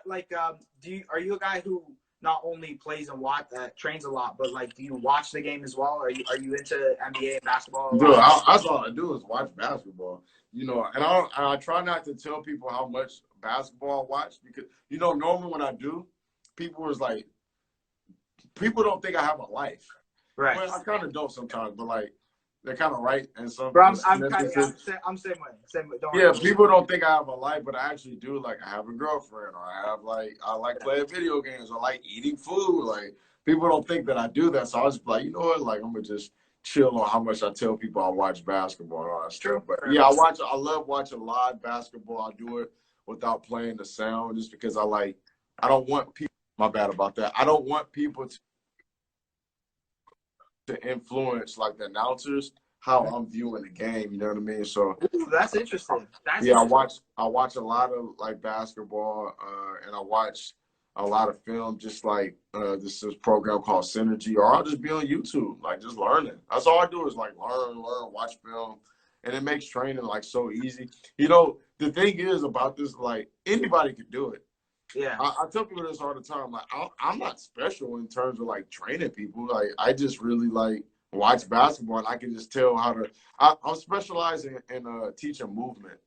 like are you a guy who not only plays and trains a lot, but like do you watch the game as well? Are you into NBA and basketball a Dude, lot? that's all I do is watch basketball. You know, and I try not to tell people how much basketball I watch because normally when I do, people don't think I have a life. Right. Well, I kind of don't sometimes, but like they're kind of right in some. Bro, I'm same way. Don't yeah, people don't think I have a life, but I actually do. Like I have a girlfriend, or I like playing video games, or like eating food. Like people don't think that I do that, so I was like, you know what? Like I'm gonna just chill on how much I tell people I watch basketball and all that stuff. But yeah, I love watching live basketball. I do it without playing the sound, just because I don't want people. My bad about that. I don't want people to influence like the announcers how I'm viewing the game. You know what I mean? So ooh, that's interesting. I watch a lot of like basketball, and I watch a lot of film. Just like this program called Synergy, or I'll just be on YouTube, like just learning. That's all I do is like learn, watch film, and it makes training like so easy. You know, the thing is about this, like anybody could do it. Yeah, I tell people this all the time. Like I'm not special in terms of like training people. Like I just really like watch basketball, and I can just tell how to. I'm specializing in teaching movement.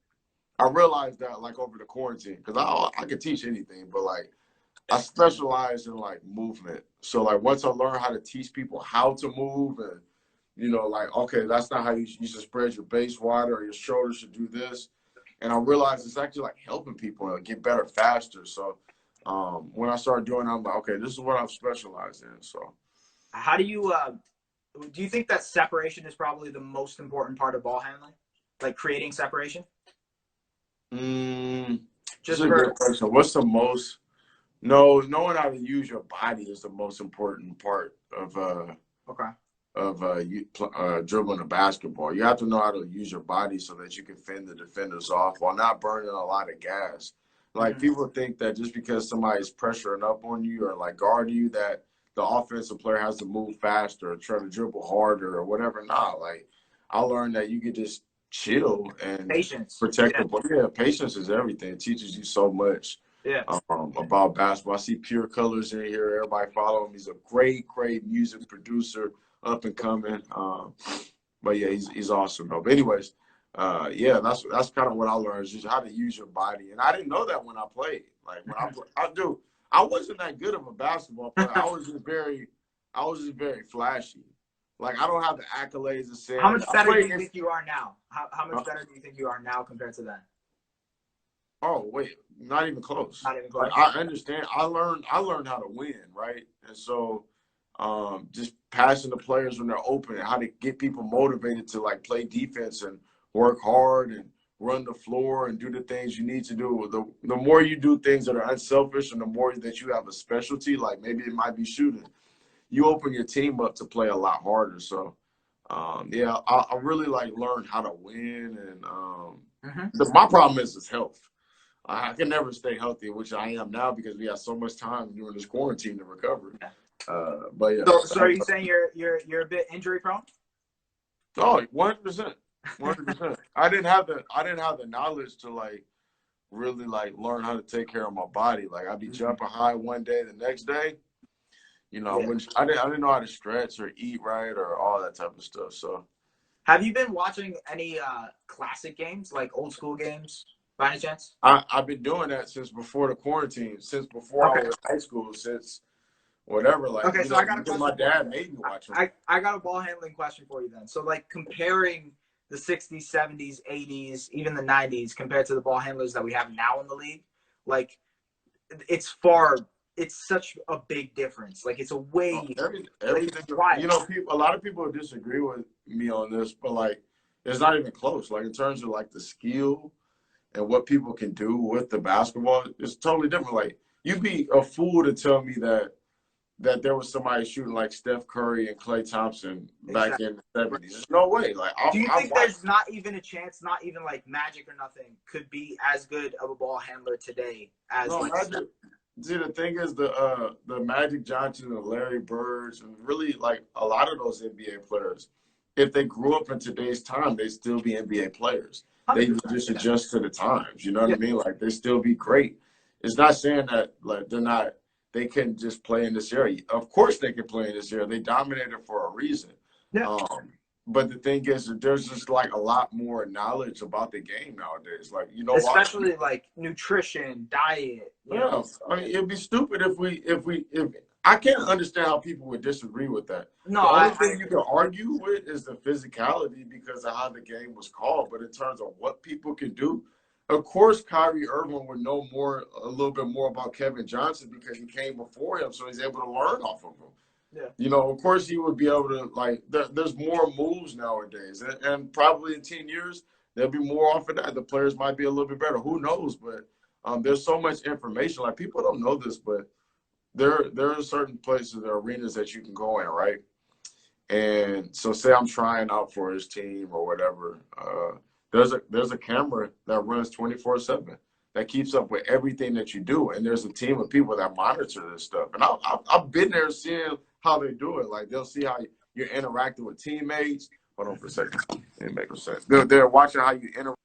I realized that like over the quarantine because I could teach anything, but like I specialize in like movement. So like once I learn how to teach people how to move, and like okay, that's not how you should spread your base wider, or your shoulders should do this. And I realized it's actually like helping people get better faster. So when I started doing it, I'm like, okay, this is what I'm specialized in. So how do you think that separation is probably the most important part of ball handling? Like creating separation? Just a good question. What's the most? No, knowing how to use your body is the most important part of dribbling a basketball. You have to know how to use your body so that you can fend the defenders off while not burning a lot of gas. Like people think that just because somebody's pressuring up on you or like guarding you, that the offensive player has to move faster or try to dribble harder or whatever. Nah, like I learned that you could just chill and protect the ball. Yeah, patience is everything. It teaches you so much. Yeah. About basketball. I see Pure Colors in here. Everybody follow him. He's a great music producer, up and coming. But yeah, he's awesome though. But anyways, yeah, that's kind of what I learned is just how to use your body. And I didn't know that when I played. Like when I wasn't that good of a basketball player. I was just very flashy. Like I don't have the accolades to say. How much better do you think you are now? How much better do you think you are now compared to then? Oh wait, not even close. Not even close. Like, I understand. I learned how to win, right? And so, just passing the players when they're open, and how to get people motivated to like play defense and work hard and run the floor and do the things you need to do. The more you do things that are unselfish, and the more that you have a specialty, like maybe it might be shooting, you open your team up to play a lot harder. So, yeah, I really like learned how to win, and my problem is health. I can never stay healthy, which I am now because we have so much time during this quarantine to recover. But yeah. So are you saying you're a bit injury prone? Oh, 100%. 100%. I didn't have the knowledge to like really like learn how to take care of my body. Like I'd be jumping high one day, the next day, I didn't know how to stretch or eat right or all that type of stuff. So have you been watching any classic games, like old school games? By any chance? I've been doing that since before the quarantine, since before I was in high school, since whatever. Like, so I got a question. My dad made me watch them. I got a ball handling question for you then. So, like, comparing the 60s, 70s, 80s, even the 90s compared to the ball handlers that we have now in the league, like, it's such a big difference. Like, it's a way. Everything. A lot of people disagree with me on this, but, like, it's not even close. Like, in terms of, like, the skill and what people can do with the basketball, it's totally different. Like, you'd be a fool to tell me that there was somebody shooting like Steph Curry and Klay Thompson back in the 70s. There's no way. Like, do you think there's not even a chance, not even like Magic or nothing, could be as good of a ball handler today as Magic? See, the thing is the Magic Johnson and Larry Birds and really like a lot of those NBA players, if they grew up in today's time, they'd still be NBA players. They just adjust to the times. You know what I mean? Like, they still be great. it's not saying that like they can just play in this area. Of course they can play in this area. They dominated for a reason. Yeah. But the thing is that there's just like a lot more knowledge about the game nowadays. Like, especially like nutrition, diet. Yeah, I mean, it'd be stupid if I can't understand how people would disagree with that. No, the only thing you can argue with is the physicality because of how the game was called. But in terms of what people can do, of course, Kyrie Irving would know a little bit more about Kevin Johnson because he came before him, so he's able to learn off of him. Yeah. Of course, he would be able to, like, there's more moves nowadays. And probably in 10 years, there'll be more off of that. The players might be a little bit better. Who knows? But there's so much information. Like, people don't know this, but there are certain places, there are arenas that you can go in, right? And so say I'm trying out for his team or whatever. There's a camera that runs 24/7 that keeps up with everything that you do. And there's a team of people that monitor this stuff. And I've been there seeing how they do it. Like, they'll see how you're interacting with teammates. Hold on for a second. It didn't make no sense. They're watching how you interact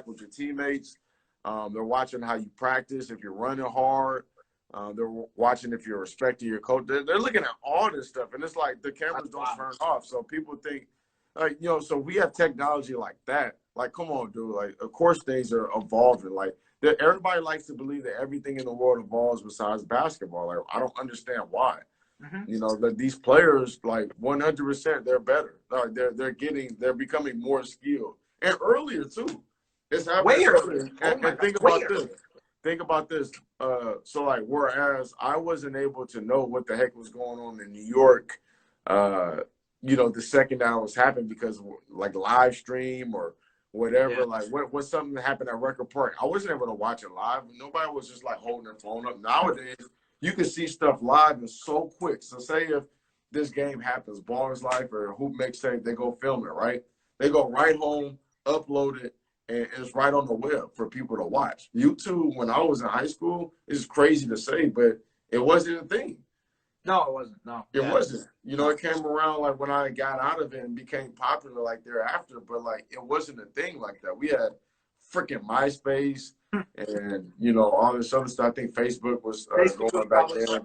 with your teammates. They're watching how you practice, if you're running hard. They're watching if you're respecting your coach. They're looking at all this stuff. And it's like the cameras don't turn off. So people think, like, so we have technology like that. Like, come on, dude. Like, of course things are evolving. Like, everybody likes to believe that everything in the world evolves besides basketball. Like, I don't understand why. Mm-hmm. That these players, like, 100%, they're better. Like, they're becoming more skilled. And earlier, too. It's happening earlier. And think about this. Think about this. So, like, whereas I wasn't able to know what the heck was going on in New York, the second that was happening because of, like, live stream or whatever, like what something that happened at Record Park, I wasn't able to watch it live. Nobody was just like holding their phone up. Nowadays, you can see stuff live and so quick. So say if this game happens, Ballers Life or Hoop Mixtape, they go film it, right? They go right home, upload it, and it's right on the web for people to watch. YouTube, when I was in high school, it's crazy to say, but it wasn't a thing. No, it wasn't. No, it wasn't. It came around like when I got out of it and became popular like thereafter, but like it wasn't a thing like that. We had freaking MySpace and all this other stuff. I think Facebook was going back then,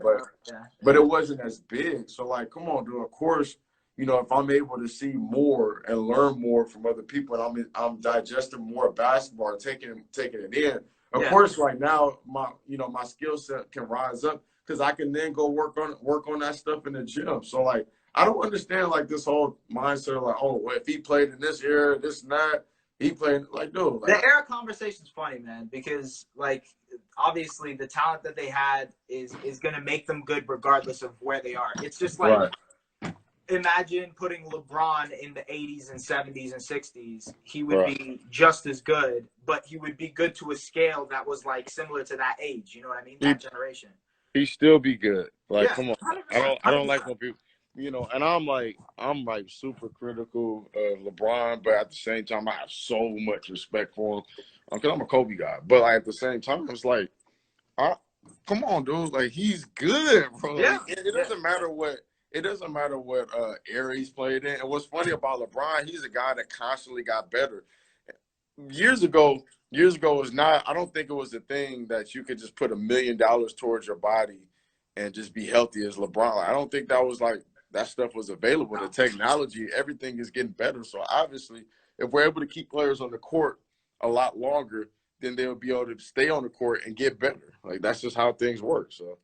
but it wasn't as big. So like, come on, dude. Of course, if I'm able to see more and learn more from other people, and I'm digesting more basketball and taking it in. Of course, right now my skill set can rise up. Because I can then go work on that stuff in the gym. So, like, I don't understand, like, this whole mindset of, like, oh, well, if he played in this era, this and that, he played, like, dude. Like, the era conversation's funny, man, because, like, obviously the talent that they had is going to make them good regardless of where they are. It's just like, imagine putting LeBron in the 80s and 70s and 60s. He would be just as good, but he would be good to a scale that was, like, similar to that age. You know what I mean? That generation. He still be good. Like, come on. 100%. I don't like when people, and I'm like super critical of LeBron, but at the same time, I have so much respect for him because I'm a Kobe guy. But like, at the same time, it's like, come on, dude. Like, he's good, bro. Yeah. Like, it doesn't matter what. It doesn't matter what era he's played in. And what's funny about LeBron, he's a guy that constantly got better. Years ago was not, I don't think it was a thing that you could just put $1 million towards your body and just be healthy as LeBron. I don't think that was like, that stuff was available. The technology, everything is getting better. So obviously, if we're able to keep players on the court a lot longer, then they'll be able to stay on the court and get better. Like, that's just how things work. So